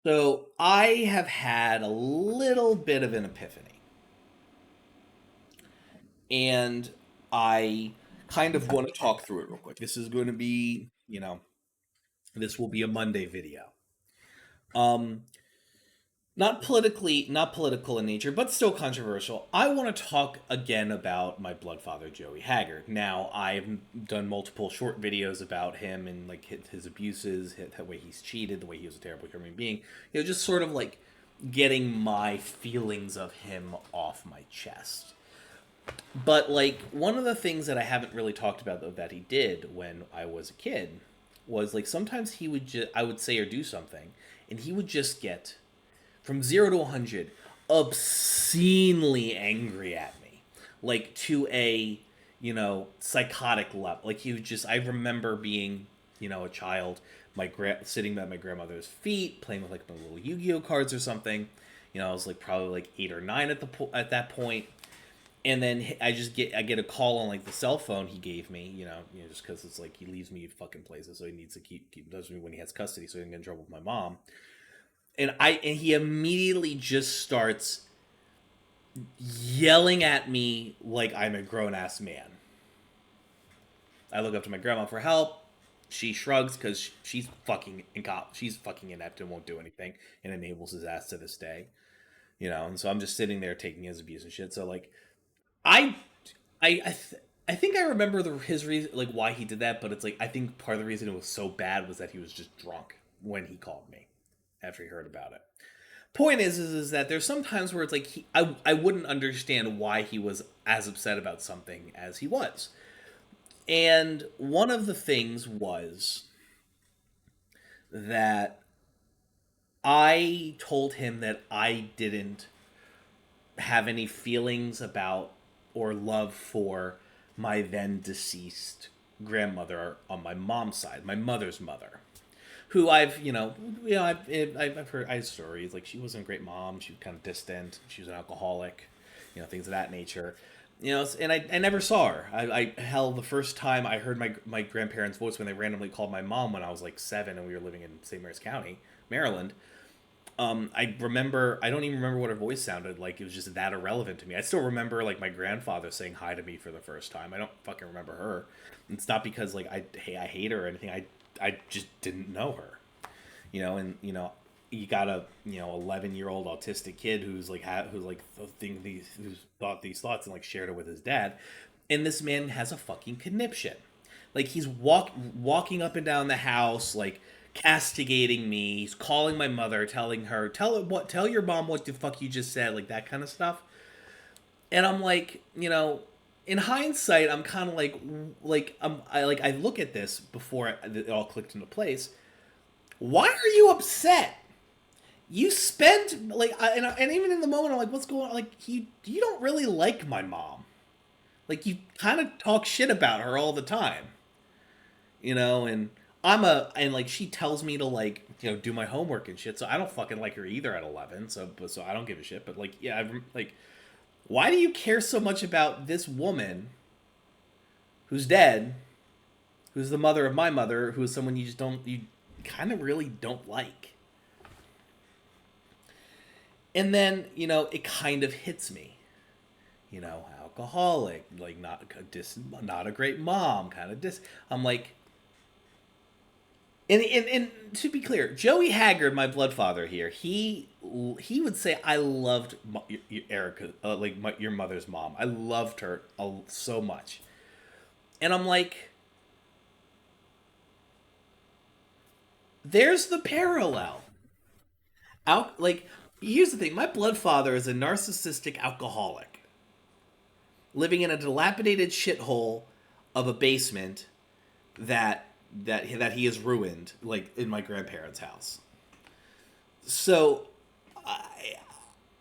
So I have had a little bit of an epiphany, and I kind of want to talk through it real quick. This is going to be, this will be a Monday video. Um, not political in nature, but still controversial. I want to talk again about my blood father, Joey Haggard. Now, I've done multiple short videos about him and like his abuses, the way he's cheated, the way he was a terrible human being. Just sort of like getting my feelings of him off my chest. But like one of the things that I haven't really talked about though that he did when I was a kid was like sometimes he would just I would say or do something and he would just get from 0 to 100 obscenely angry at me, like to a psychotic level. Like he would just I remember being a child, sitting at my grandmother's feet playing with like my little Yu-Gi-Oh cards or something. I was like probably like 8 or 9 at that point, and then I get a call on like the cell phone he gave me, just because it's like he leaves me fucking places, so he needs to keep does me when he has custody, so he doesn't get in trouble with my mom. And he immediately just starts yelling at me like I'm a grown ass man. I look up to my grandma for help. She shrugs because she's fucking inept and won't do anything, and enables his ass to this day. And so I'm just sitting there taking his abuse and shit. So like I I think I remember his reason, like why he did that, but it's like I think part of the reason it was so bad was that he was just drunk when he called me after he heard about it. Point is that there's some times where it's like I wouldn't understand why he was as upset about something as he was. And one of the things was that I told him that I didn't have any feelings about or love for my then deceased grandmother on my mom's side, my mother's mother, who I've heard stories like she wasn't a great mom. She was kind of distant. She was an alcoholic, things of that nature. And I never saw her. Hell, the first time I heard my grandparents' voice when they randomly called my mom when I was like 7 and we were living in St. Mary's County, Maryland. I remember, I don't even remember what her voice sounded like. It was just that irrelevant to me. I still remember like my grandfather saying hi to me for the first time. I don't fucking remember her. It's not because like I hate her or anything. I just didn't know her. And you got a 11-year-old autistic kid who's like who's thought these thoughts and like shared it with his dad, and this man has a fucking conniption. Like he's walking up and down the house like castigating me. He's calling my mother, telling her, tell your mom what the fuck you just said, like that kind of stuff. And I'm like, in hindsight, I'm kind of I look at this before it all clicked into place. Why are you upset? You spent like, and even in the moment, I'm like, what's going on? Like, you don't really like my mom. Like, you kind of talk shit about her all the time, and and like she tells me to like do my homework and shit. So I don't fucking like her either at 11. So I don't give a shit. But like yeah, like why do you care so much about this woman who's dead, who's the mother of my mother, who is someone you kind of really don't like? And then it kind of hits me, alcoholic, like not a great mom, kind of I'm like, and to be clear, Joey Haggard, my blood father here, he would say I loved Erica, your mother's mom. I loved her so much, and I'm like, there's the parallel. Like, here's the thing: my blood father is a narcissistic alcoholic living in a dilapidated shithole of a basement that he has ruined, like in my grandparents' house. So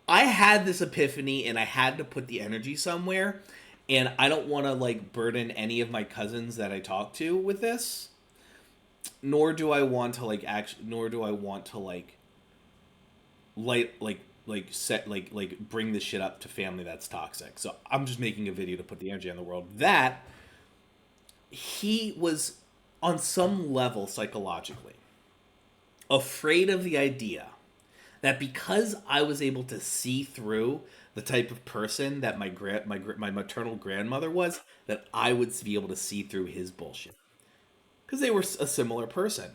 I had this epiphany and I had to put the energy somewhere, and I don't want to like burden any of my cousins that I talk to with this, nor do I want to nor do I want to light set bring this shit up to family that's toxic. So I'm just making a video to put the energy on the world that he was on some level psychologically afraid of the idea that because I was able to see through the type of person that my maternal grandmother was, that I would be able to see through his bullshit because they were a similar person.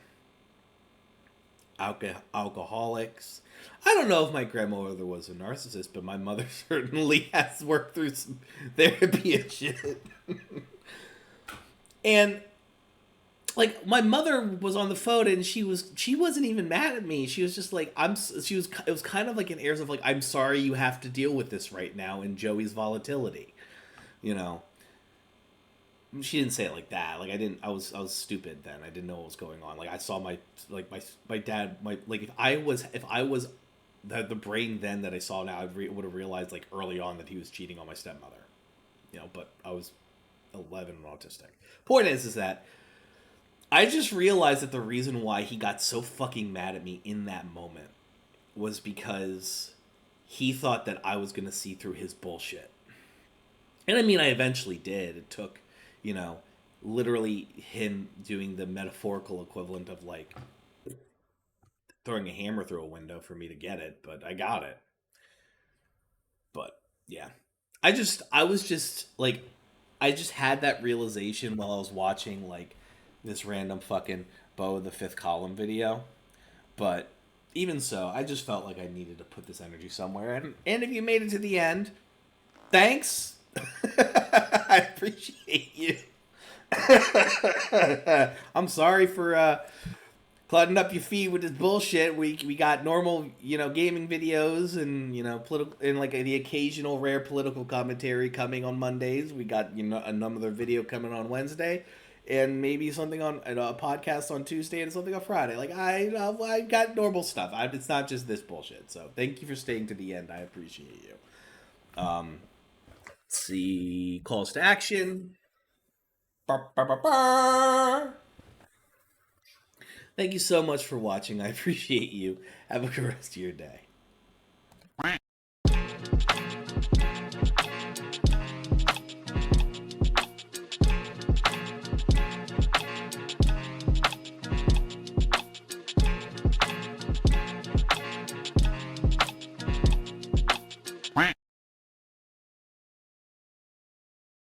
Alcoholics. I don't know if my grandmother was a narcissist, but my mother certainly has worked through some therapy and shit. And like my mother was on the phone and she wasn't even mad at me. She was just like she was it was kind of like an airs of like I'm sorry you have to deal with this right now in Joey's volatility. You know. She didn't say it like that. Like I was stupid then. I didn't know what was going on. Like I saw my dad if I was the brain then that I saw now, would have realized like early on that he was cheating on my stepmother. You know, but I was 11 and autistic. Point is that I just realized that the reason why he got so fucking mad at me in that moment was because he thought that I was going to see through his bullshit. And I mean, I eventually did. It took, you know, literally him doing the metaphorical equivalent of like throwing a hammer through a window for me to get it, but I got it. But yeah. I was just like I just had that realization while I was watching like this random fucking Bo the Fifth Column video. But even so, I just felt like I needed to put this energy somewhere. And if you made it to the end, thanks. I appreciate you. I'm sorry for clutting up your feed with this bullshit. We got normal, gaming videos and political and like the occasional rare political commentary coming on Mondays. We got another video coming on Wednesday, and maybe something on a podcast on Tuesday and something on Friday. Like I got normal stuff. It's not just this bullshit. So thank you for staying to the end. I appreciate you. Let's see, calls to action. Ba, ba, ba, ba. Thank you so much for watching. I appreciate you. Have a good rest of your day.